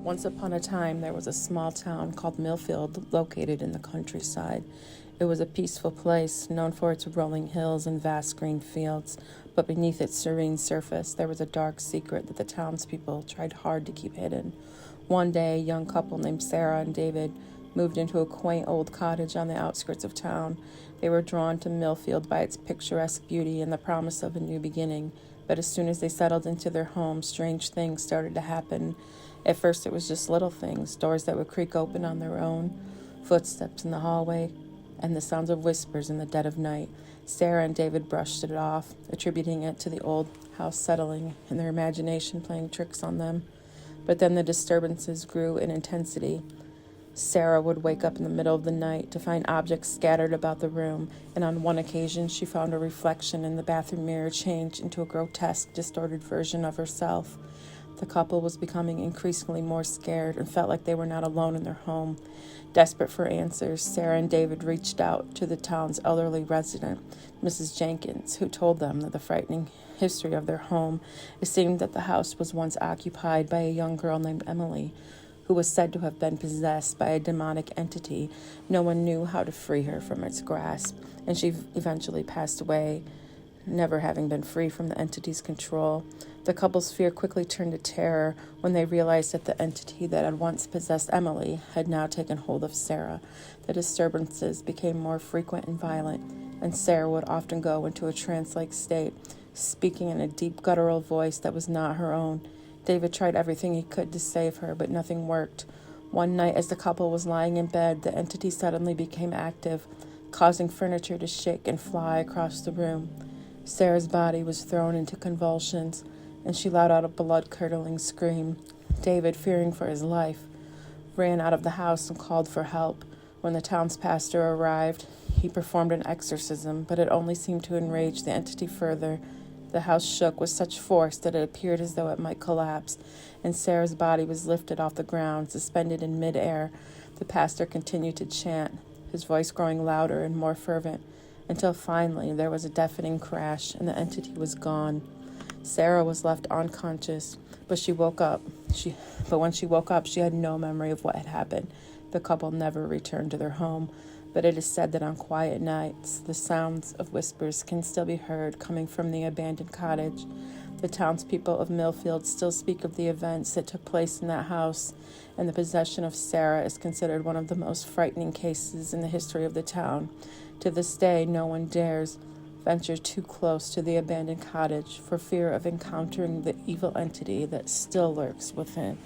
Once upon a time, there was a small town called Millfield located in the countryside. It was a peaceful place, known for its rolling hills and vast green fields, but beneath its serene surface, there was a dark secret that the townspeople tried hard to keep hidden. One day, a young couple named Sarah and David moved into a quaint old cottage on the outskirts of town. They were drawn to Millfield by its picturesque beauty and the promise of a new beginning. But as soon as they settled into their home, strange things started to happen. At first, it was just little things, doors that would creak open on their own, footsteps in the hallway, and the sounds of whispers in the dead of night. Sarah and David brushed it off, attributing it to the old house settling and their imagination playing tricks on them. But then the disturbances grew in intensity. Sarah would wake up in the middle of the night to find objects scattered about the room, and on one occasion she found a reflection in the bathroom mirror change into a grotesque, distorted version of herself. The couple was becoming increasingly more scared and felt like they were not alone in their home. Desperate for answers, Sarah and David reached out to the town's elderly resident, Mrs. Jenkins, who told them that the frightening history of their home. It seemed that the house was once occupied by a young girl named Emily, who was said to have been possessed by a demonic entity. No one knew how to free her from its grasp, and she eventually passed away, never having been free from the entity's control. The couple's fear quickly turned to terror when they realized that the entity that had once possessed Emily had now taken hold of Sarah. The disturbances became more frequent and violent, and Sarah would often go into a trance-like state, speaking in a deep guttural voice that was not her own. David tried everything he could to save her, but nothing worked. One night, as the couple was lying in bed, the entity suddenly became active, causing furniture to shake and fly across the room. Sarah's body was thrown into convulsions, and she let out a blood-curdling scream. David, fearing for his life, ran out of the house and called for help. When the town's pastor arrived, he performed an exorcism, but it only seemed to enrage the entity further. The house shook with such force that it appeared as though it might collapse, and Sarah's body was lifted off the ground, suspended in midair. The pastor continued to chant, his voice growing louder and more fervent, until finally there was a deafening crash and the entity was gone. Sarah was left unconscious, but when she woke up, she had no memory of what had happened. The couple never returned to their home, but it is said that on quiet nights, the sounds of whispers can still be heard coming from the abandoned cottage. The townspeople of Millfield still speak of the events that took place in that house, and the possession of Sarah is considered one of the most frightening cases in the history of the town. To this day, no one dares venture too close to the abandoned cottage for fear of encountering the evil entity that still lurks within.